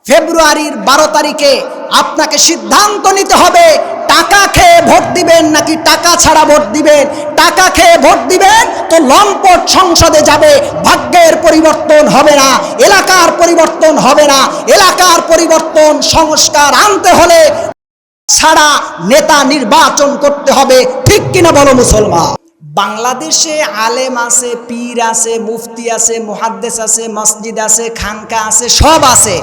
ফেব্রুয়ারির 12 তারিখে আপনাকে সিদ্ধান্ত নিতে হবে টাকা খেয়ে ভোট দিবেন নাকি টাকা ছাড়া ভোট দিবেন। টাকা খেয়ে ভোট দিবেন তো লম্পট সংসদে যাবে, ভাগ্যের পরিবর্তন হবে না, এলাকার পরিবর্তন হবে না। এলাকার পরিবর্তন সংস্কার আনতে হলে ছাড়া নেতা নির্বাচন করতে হবে, ঠিক কিনা বলো মুসলমান। বাংলাদেশে আলেম আছে, পীর আছে, মুফতি আছে, মুহাদ্দিস আছে, মসজিদ আছে, খানকা আছে, সব আছে।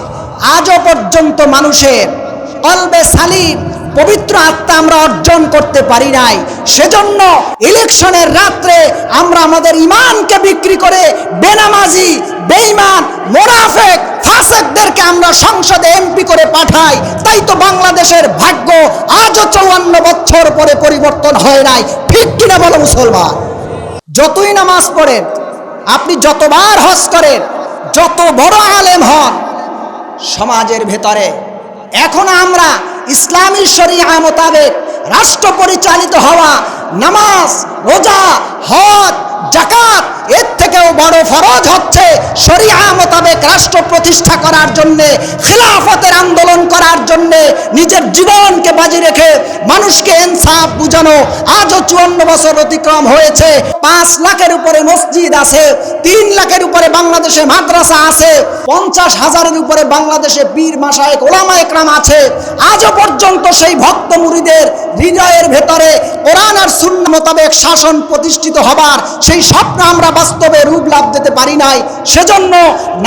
আজও পর্যন্ত মানুষের কলবে সালিম পবিত্র আত্মা আমরা অর্জন করতে পারি নাই। সেজন্য ইলেকশনের রাত্রে আমরা আমাদের ইমানকে বিক্রি করে বেনামাজি, বেঈমান, মুনাফিক, ফাসিকদেরকে আমরা সংসদে এমপি করে পাঠাই। তাই তো বাংলাদেশের ভাগ্য আজও 54 বছর পরে পরিবর্তন হয় নাই, ঠিক কিনা বলো মুসলমান। যতই নামাজ পড়েন, আপনি যতবার হজ করেন, যত বড় আলেম হন, সমাজের ভেতরে এখন আমরা ইসলামী শরিয়া মোতাবেক রাষ্ট্র পরিচালিত হওয়া নামাজ, রোজা, হজ, যাকাত এর থেকেও বড় ফরজ হচ্ছে শরিয়া মোতাবেক রাষ্ট্র প্রতিষ্ঠা করার জন্য, খিলাফতের আন্দোলন করার জন্য নিজের জীবনকে বাজি রেখে মানুষকে ইনসাফ বুঝানো। আজও 54 বছর অতিক্রম হয়েছে। 5 লাখের উপরে মসজিদ আছে, 3 লাখের উপরে বাংলাদেশে মাদ্রাসা আছে, 50,000-এর উপরে বাংলাদেশে পীর মাশায়েখ ওলামা একরাম আছে। আজও পর্যন্ত সেই ভক্ত মুরিদের হৃদয়ের ভেতরে কোরআন আর সুন্নাহ মোতাবেক শাসন প্রতিষ্ঠিত হবার সেই স্বপ্ন আমরা বাস্তবে রূপ লাভ দিতে পারি নাই। সেজন্য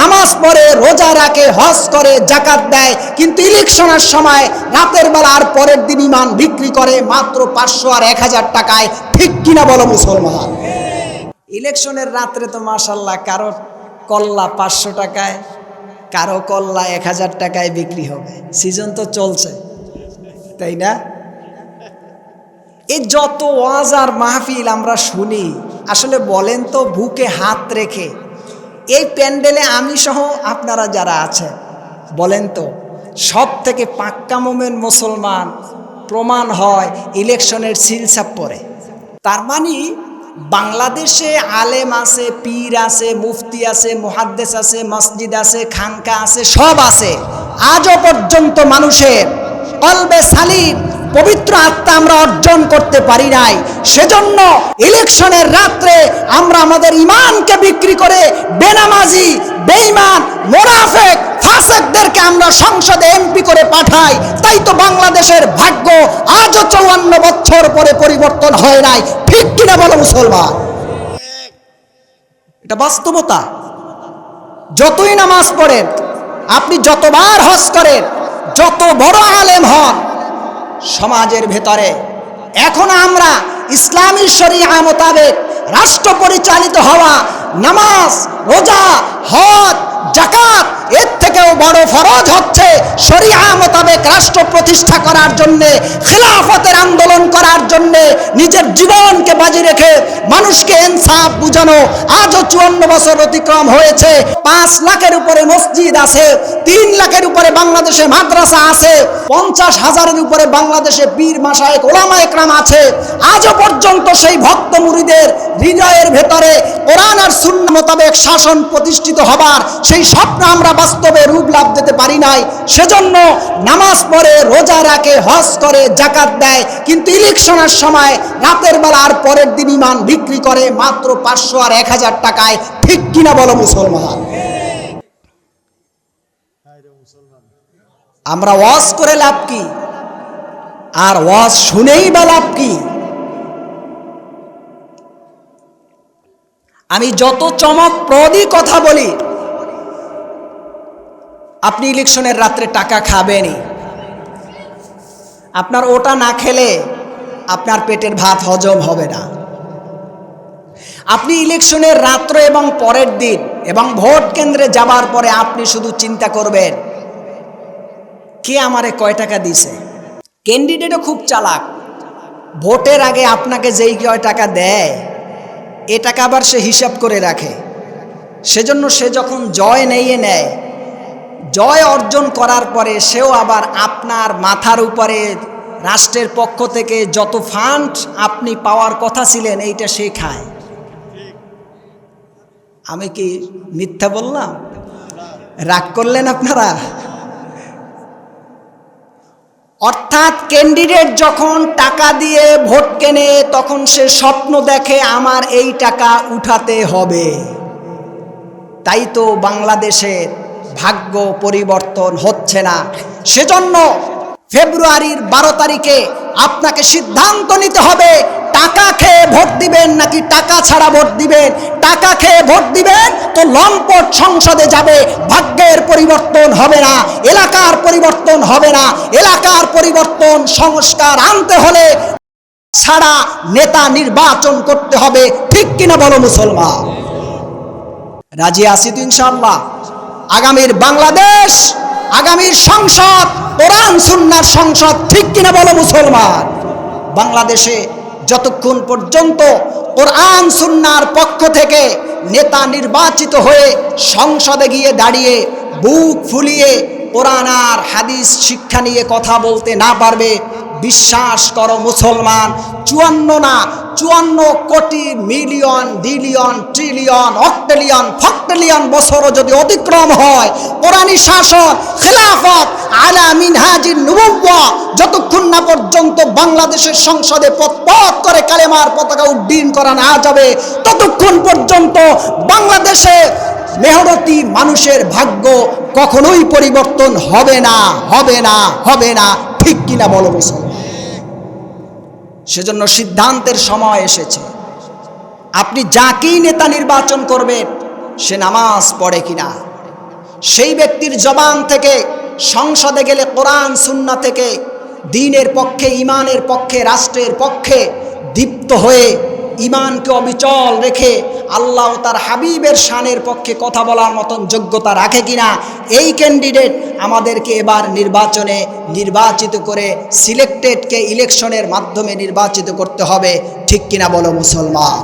নামাজ পড়ে, রোজা রাখে, হজ করে, যাকাত দেয়, কিন্তু ইলেকশনের সময় রাতের বেলা আর পরের দিন ইমান বিক্রি করে মাত্র 500 আর 1000 টাকায়, ঠিক কিনা বলো মুসলমান। ইলেকশনের রাত্রে তো মাশাআল্লাহ কারো কল্লা 500 টাকায়, কারো কল্লা 1000 টাকায় বিক্রি হবে। সিজন তো চলছে, তাই না? এই যত ওয়াজ আর মাহফিল আমরা শুনি, আসলে বলেন তো বুকে হাত রেখে, এই প্যান্ডেলে আমি সহ আপনারা যারা আছেন, বলেন তো সব থেকে পাক্কা মোমেন মুসলমান প্রমাণ হয় ইলেকশনের সিলসাপ পরে। তার মানে বাংলাদেশে আলেম আছে, পীর আছে, মুফতি আছে, মুহাদ্দিস আছে, মসজিদ আছে, খানকা আছে, সব আছে। আজও পর্যন্ত মানুষের কলবে সালিম পবিত্র আত্মা আমরা অর্জন করতে পারি নাই। সেজন্য ইলেকশনের রাত্রে আমরা আমাদের ইমানকে বিক্রি করে বেনামাজি, বেঈমান, মুনাফিক, ফাসিকদেরকে আমরা সংসদে এমপি করে পাঠাই। তাই তো বাংলাদেশের ভাগ্য আজও 54 বছর পরে পরিবর্তন হয় নাই, ঠিক কিনা বলো মুসলমান। এটা বাস্তবতা। যতই নামাজ পড়েন, আপনি যতবার হজ করেন, যত বড় আলেম হন, সমাজের ভেতরে এখন আমরা ইসলামী শরিয়া মোতাবেক রাষ্ট্র পরিচালিত হওয়া নামাজ, রোজা, হজ, যাকাত এর থেকেও বড় ফরজ হচ্ছে শরিয়া মোতাবেক রাষ্ট্র প্রতিষ্ঠা করার জন্য, খিলাফতের আন্দোলন করার জন্য নিজের জীবনকে বাজি রেখে মানুষকে ইনসাফ বুঝানো। আজও 54 বছর অতিক্রম হয়েছে। 5 লাখের উপরে মসজিদ আছে, 3 লাখের উপরে বাংলাদেশে মাদ্রাসা আছে, 50,000-এর উপরে বাংলাদেশে পীর মাশায়েখ ওলামা একরাম আছে। আজও পর্যন্ত সেই ভক্ত মুরিদের হৃদয়ের ভেতরে কোরআন আর সুন্নাহ মোতাবেক শাসন প্রতিষ্ঠিত হবার সেই স্বপ্ন আমরা বাস্তবে রূপ লাভ দিতে পারি নাই। সেজন্য নামাজ পড়ে, রোজা রাখে, হজ করে, যাকাত দেয়, কিন্তু ইলেকশনের সময় রাতের বেলা আর পরের দিন ইমান বিক্রি করে মাত্র 500 আর 1000 টাকায়, ঠিক কিনা বলো মুসলমান। আমরা ওয়াজ করে লাভ কি, আর ওয়াজ শুনেই বা লাভ কি? আমি যত চমকপ্রদই কথা বলি, আপনি ইলেকশনের রাত্রে টাকা খাবেনই। আপনার ওটা না খেলে আপনার পেটের ভাত হজম হবে না। আপনি ইলেকশনের রাত্র এবং পরের দিন এবং ভোট কেন্দ্রে যাবার পরে আপনি শুধু চিন্তা করবেন, কে আমারে কয় টাকা দিছে। ক্যান্ডিডেটও খুব চালাক, ভোটের আগে আপনাকে যেই কয় টাকা দেয় এ টাকা আবার সে হিসাব করে রাখে। সেজন্য সে যখন জয় নিয়ে নেয়, জয় অর্জন করার পরে সেও আবার আপনার মাথার উপরে রাষ্ট্রের পক্ষ থেকে যত ফান্ড আপনি পাওয়ার কথা ছিলেন এইটা সে খায়। আমি কি মিথ্যা বললাম? রাগ করলেন আপনারা? অর্থাৎ ক্যান্ডিডেট যখন টাকা দিয়ে ভোট কেনে তখন সে স্বপ্ন দেখে আমার এই টাকা উঠাতে হবে। তাই তো বাংলাদেশের ভাগ্য পরিবর্তন হচ্ছে না। সেজন্য ফেব্রুয়ারির 12 তারিখে আপনাকে সিদ্ধান্ত নিতে হবে টাকা খেয়ে ভোট দিবেন নাকি টাকা ছাড়া ভোট দিবেন। টাকা খেয়ে ভোট দিবেন তো লম্পট সংসদে যাবে, ভাগ্যের পরিবর্তন হবে না, এলাকার পরিবর্তন হবে না। এলাকার পরিবর্তন সংস্কার আনতে হলে ছাড়া নেতা নির্বাচন করতে হবে। ঠিক কিনা বলো মুসলমান? রাজি আছি তো ইনশাআল্লাহ? আগামীর বাংলাদেশ, আগামীর সংসদ কোরআন সুন্নাহর সংসদ। ঠিক কিনা বলো মুসলমান? বাংলাদেশে যতক্ষণ পর্যন্ত কোরআন সুন্নাহর পক্ষ থেকে নেতা নির্বাচিত হয়ে সংসদে গিয়ে দাঁড়িয়ে বুক ফুলিয়ে কোরআন আর হাদিস শিক্ষা নিয়ে কথা বলতে না পারবে, বিশ্বাস করো মুসলমান, 54 কোটি মিলিয়ন বিলিয়ন ট্রিলিয়ন অক্টেলিয়ন ফক্টেলিয়ন বছরও যদি অতিক্রম হয়, কোরআনী শাসন খেলাফত আলা মিনহাজিন নুবুওয়া যতক্ষণ না পর্যন্ত বাংলাদেশের সংসদে পথ করে কালেমার পতাকা উড্ডীন করা না যাবে, ততক্ষণ পর্যন্ত বাংলাদেশে মেহনতি মানুষের ভাগ্য কখনোই পরিবর্তন হবে না, হবে না, হবে না। ঠিক কিনা বলো মুসলমান? সেজন্য সিদ্ধান্তের সময় এসেছে। আপনি যাকেই নেতা নির্বাচন করবেন সে নামাজ পড়ে কিনা, সেই ব্যক্তির জবান থেকে সংসদে গেলে কোরআন সুন্নাহ থেকে দ্বীনের পক্ষে, ইমানের পক্ষে, রাষ্ট্রের পক্ষে দীপ্ত হয়ে ইমানকে অবিচল রেখে আল্লাহ তার হাবিবের শানের পক্ষে কথা বলার মতন যোগ্যতা রাখে কিনা, এই ক্যান্ডিডেট আমাদেরকে এবার নির্বাচনে নির্বাচিত করে সিলেক্টেডকে ইলেকশনের মাধ্যমে নির্বাচিত করতে হবে। ঠিক কিনা বলো মুসলমান?